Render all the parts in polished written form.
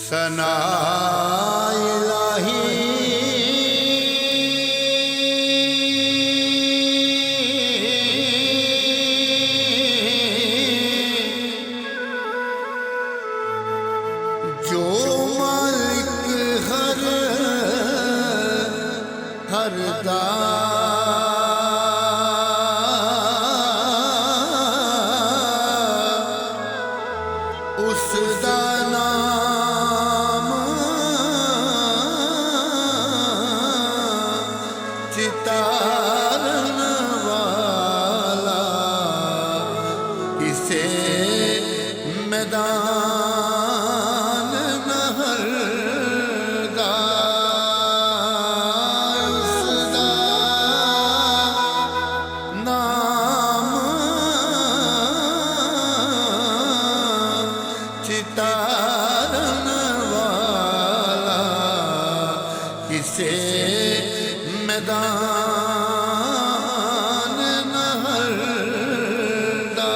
सना इलाही जो मालिक हर उसदा नाम चितारन वाला इसे मैदान नहर दा उसदा नाम चितारन वाला इसे मैदान नहर दा।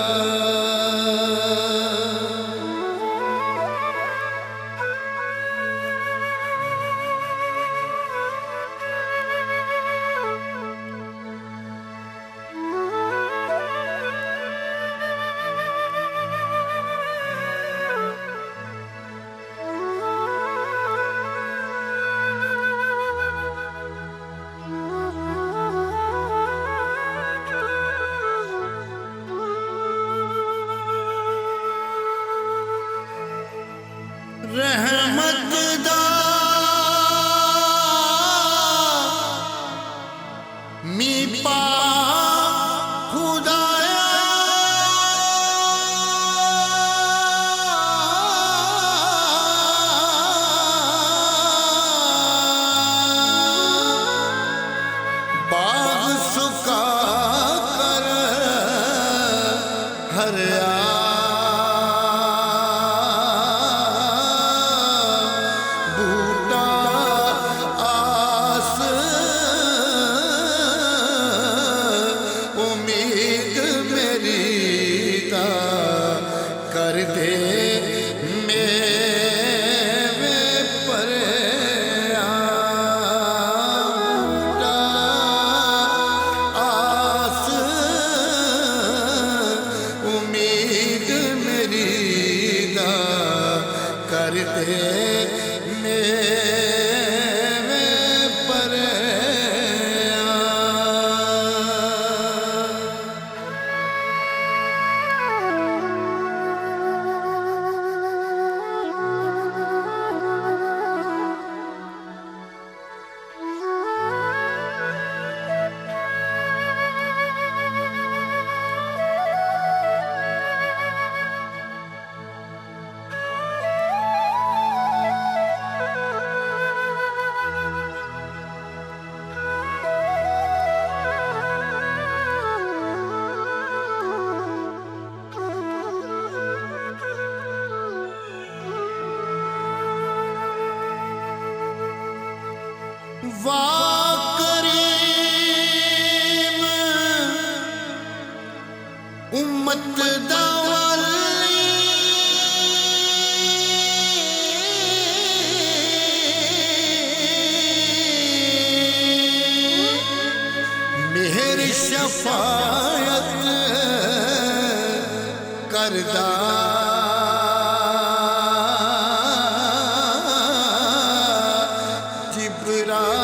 रहमत दा मी पा खुदाया बाग सुखा कर हरिया कर दे मेरे पर आस उम्मीद मेरी दा कर दे मेरे पर वाह करीम उम्मत दा वाली मेहर शफायत करदा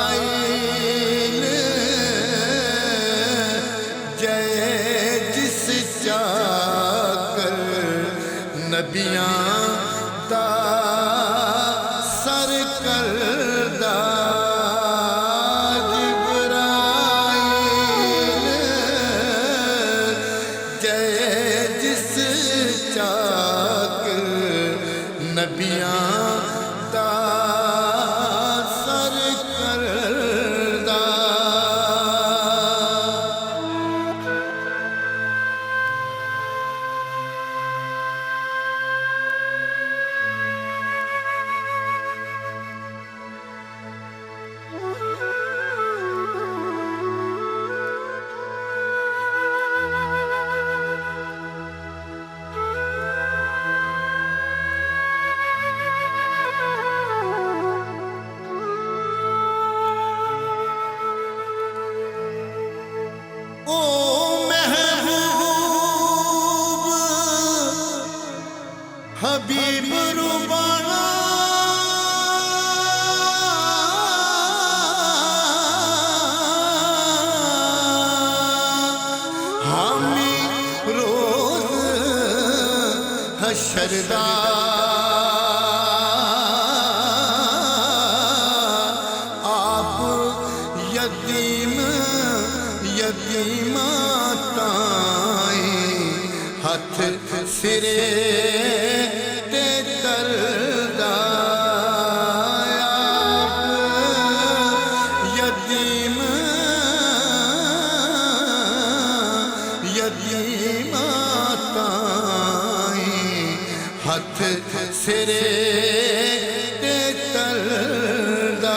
जिब्राइल जय जिस चाकर नबियां दा सर करदा जिब्राइल जय जिस चाकर नबियां दा हबीब रुबाना हामी रोज हशरदा आप यतीम यतीमा ताई हथ सिरे ते तरदा यतीम यतीमा ताई हथ सिरे ते तरदा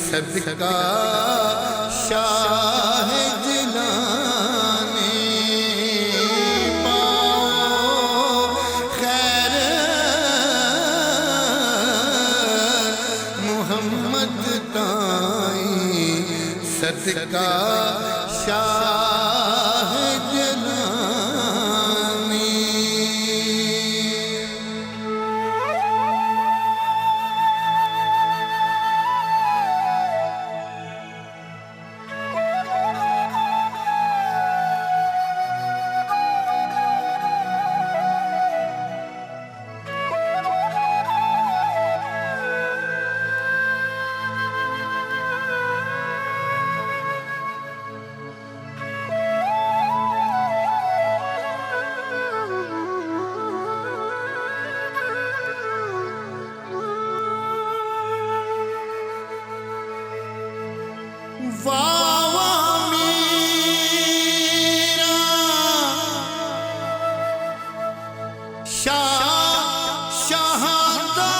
सदका शाह जिलानी पाओ खैर मोहम्मद ताई सदका शाह जिलानी। वावा मीरा शाह शहादा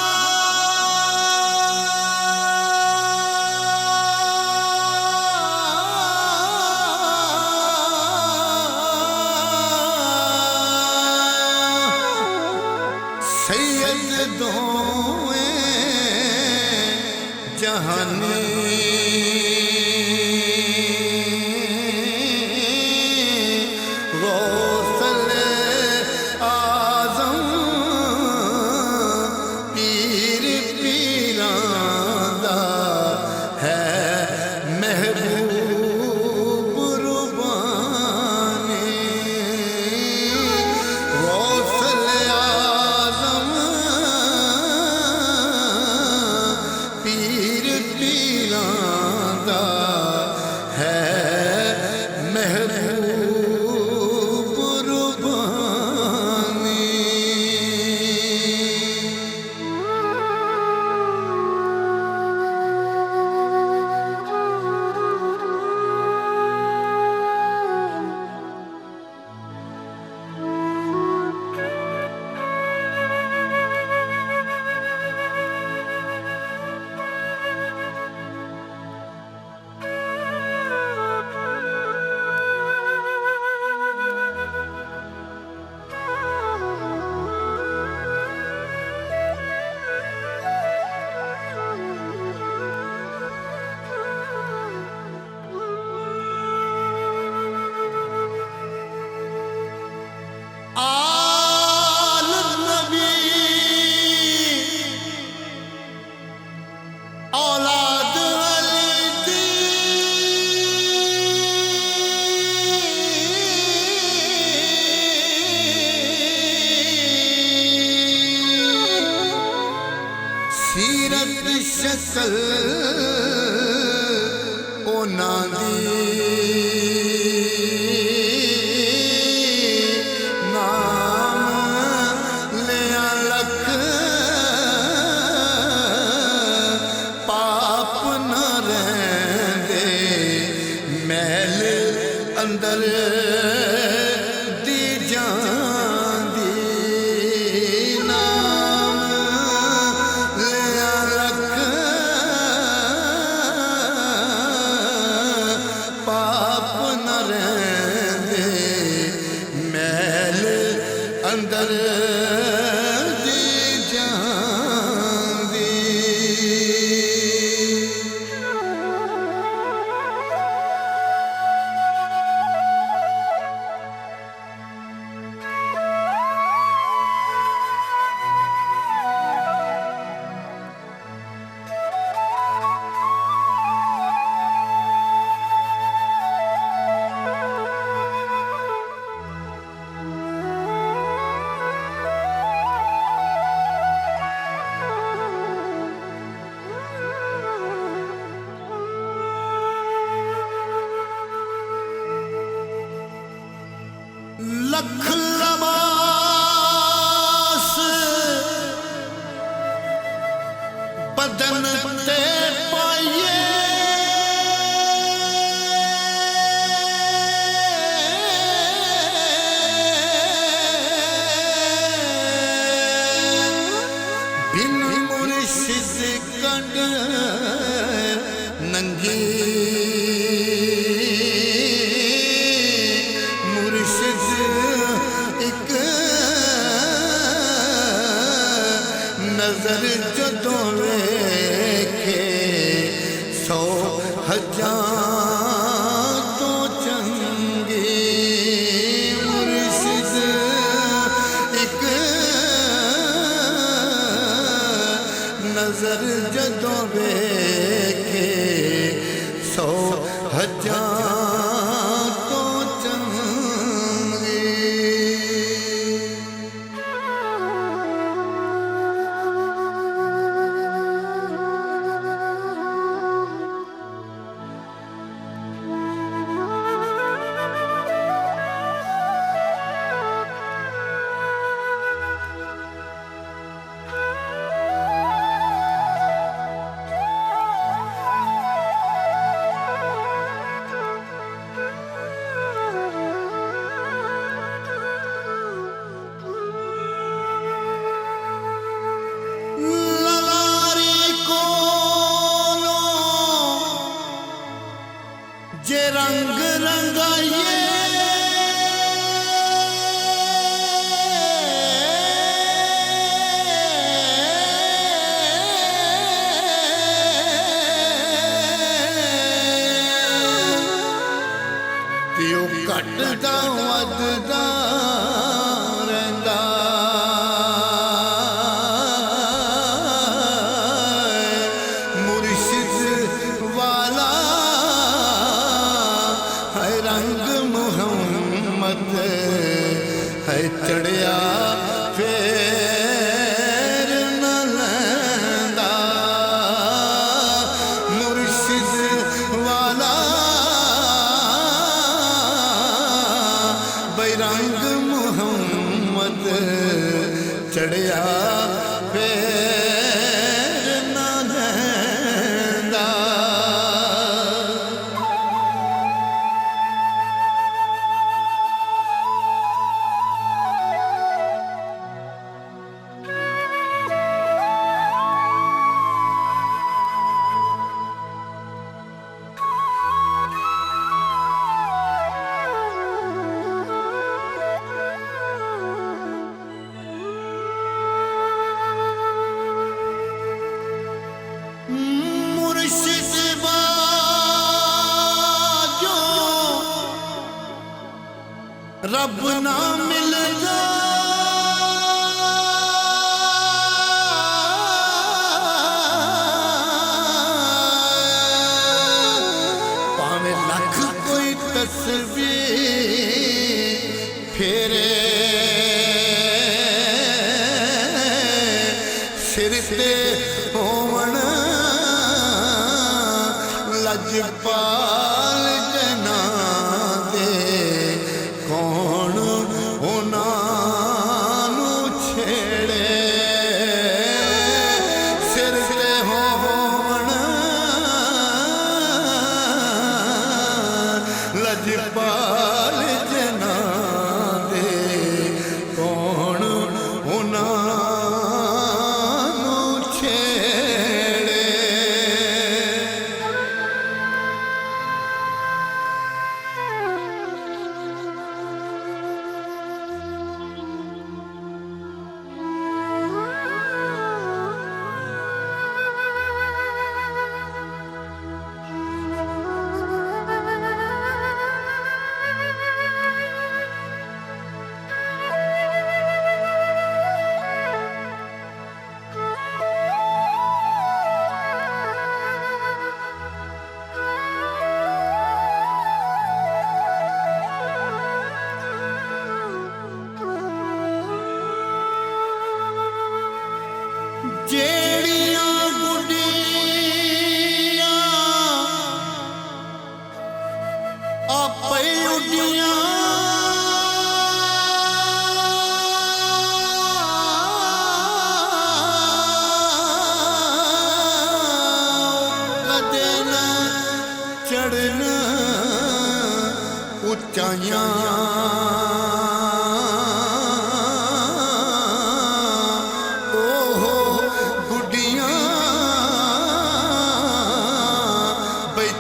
सैयद दोए जहानी पीर पीरा दा औलाद अली दी सीरत शक्ल ओना दी अंदर दी जांदी नाम लिया लख पाप न रहंदे मैल अंदर दी जांदी लख लबास बदन ते पाइए बिन मुर्शिद कंड नंगी नजर जदों वेखे 100,000 तो चंगी मुर्शिद एक नजर जदों वेखे 100,000 तो चंगी जे रंग रंगाइए पियो कटदा वधदा रहिंदा मुर्शिद वाला रंग मोहम्मद है चढ़िया फेर न लैंदा मुर्शिद वाला बैरंग मोहम्मद चढ़िया फेर न लैंदा रब ना मिलदा लजपाल जना दे कौन उन्हां छेड़े सिर ते होवण लजपाल जना दे कौन उन्हां छेड़े। जेड़ियां गुड्डियां आपे उड्डियां कदे न चढ़न उच्चाइयां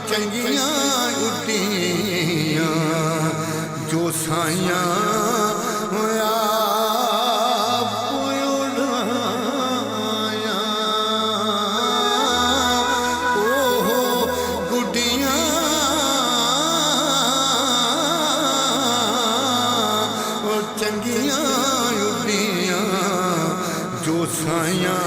चंगियां उड्डियां जो साइयां आप उड़ाया ओहो गुड्डियां चंगियां उड्डियां जो साइयां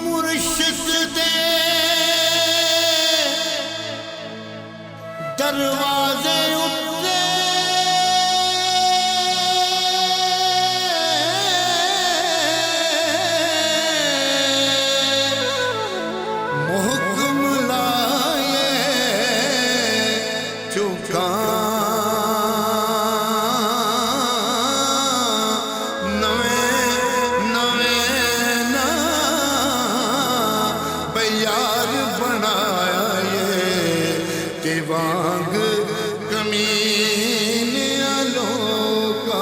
मुर्शिद दे दरवाजे उत्ते मुहकम लाए चुका वांग कमीने लोका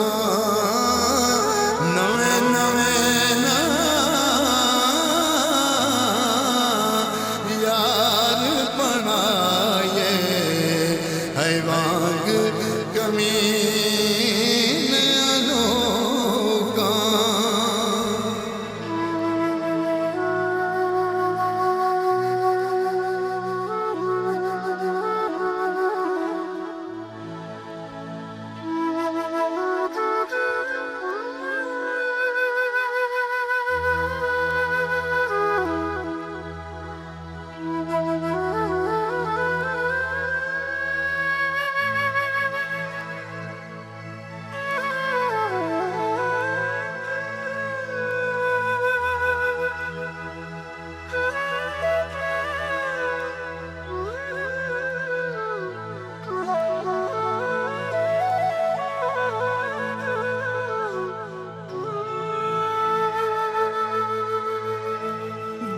नवे नवे ना यार बनाए है वांग कमीने लोका।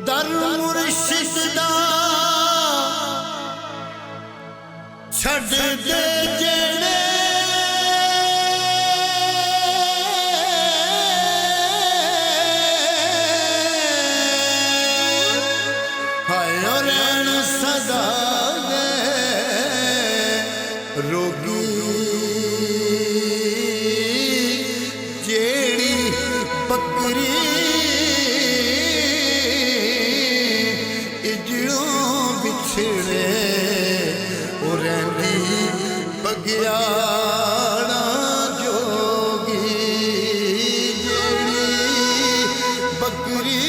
दर मुर्शिद दा छड़ दे जेड़े हाय रैन सदा दे रोगी जेड़ी बकरी इजड़ों बिछड़े वो रहंदी बगियाड़ा जोगी जेड़ी बकरी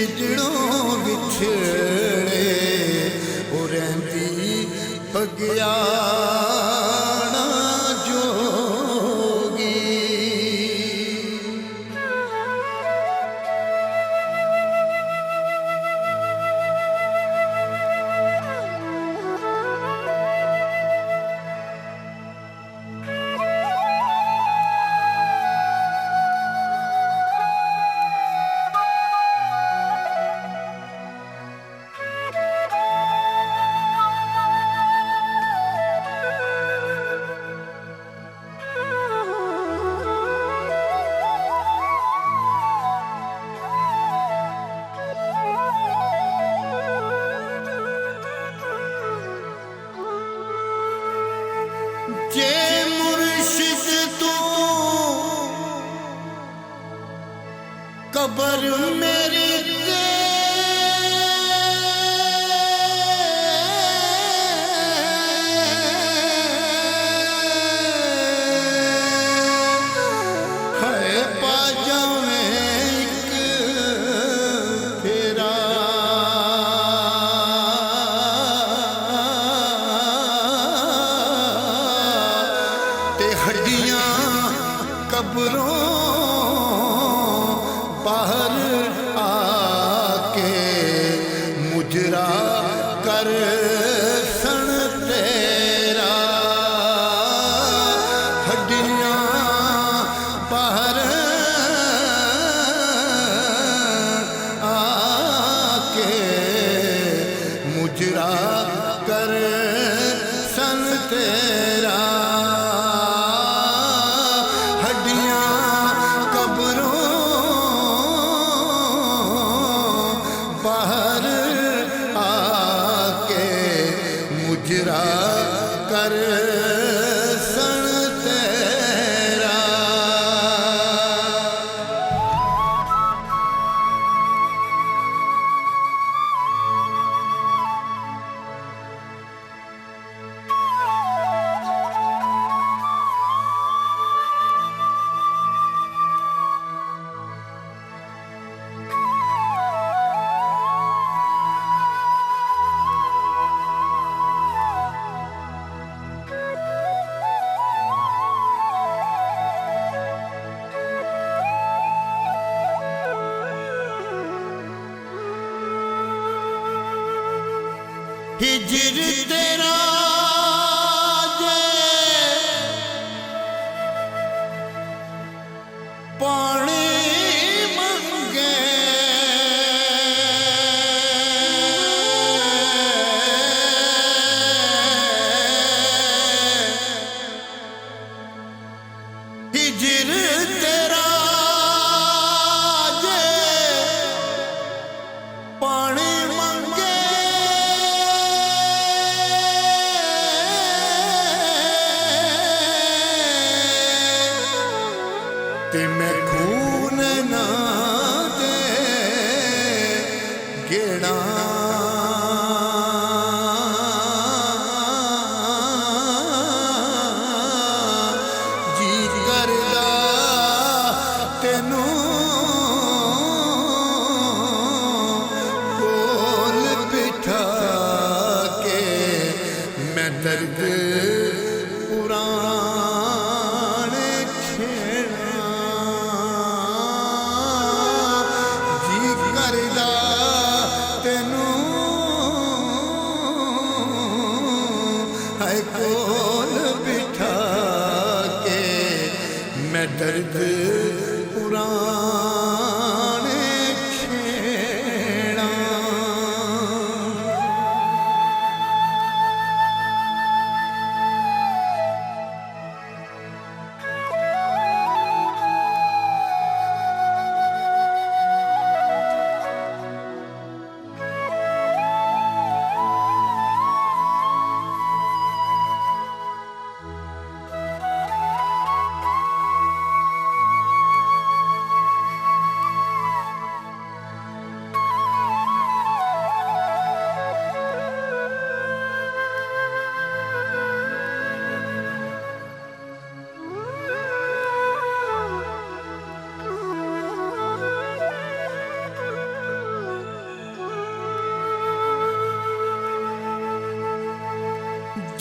इजड़ों बिछड़े वो रहंदी बगियाड़ा जोगी। जे मुर्शिद तू कबर मेरी दे है पा जावे एक फेरा हड्डियां कब्रों बाहर आके मुजरा कर सन तेरा हड्डियां बाहर आके मुजरा कर सन तेरा बाहर आके मुजरा कर सन तेरा। हिजर तेरा जे पानी मंगे हिजर तेरा जे पानी मंगे ते मैं खून ना दे गेड़ा जी करदा तेनू कोल बिठा के मैं दर्द पुराने छेड़ा जी करदा तेनू है कोल बिठा के मैं दर्द पुराने छेड़ा।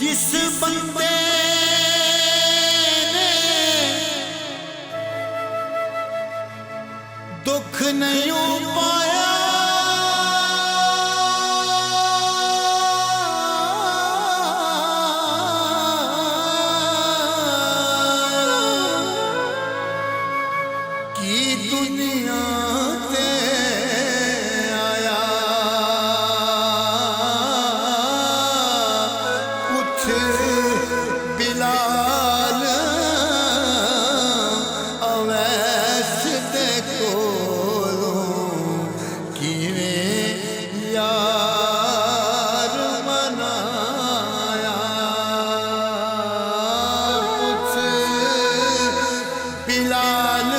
जिस बंदे ने दुख नहीं पाया की दुनिया ते आया कुछ बिलाल अवैस दे कोलों किवें यार मनाया कुछ बिलाल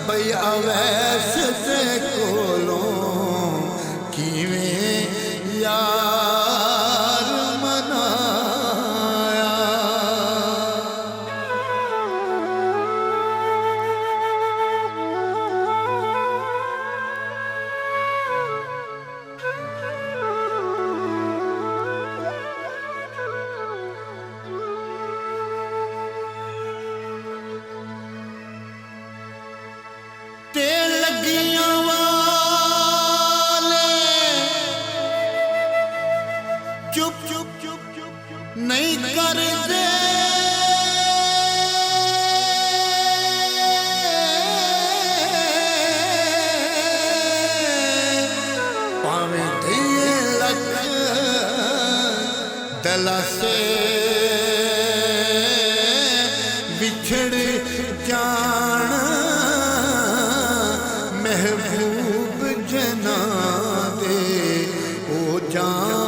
बई अवैस दे कोलों किवें यार मनाया ते लगियां वाले चुप चुप चुप चुप नहीं कर दे पावें दिए लख दलासे बिछड़ जाना महबूब जना दे ओ जान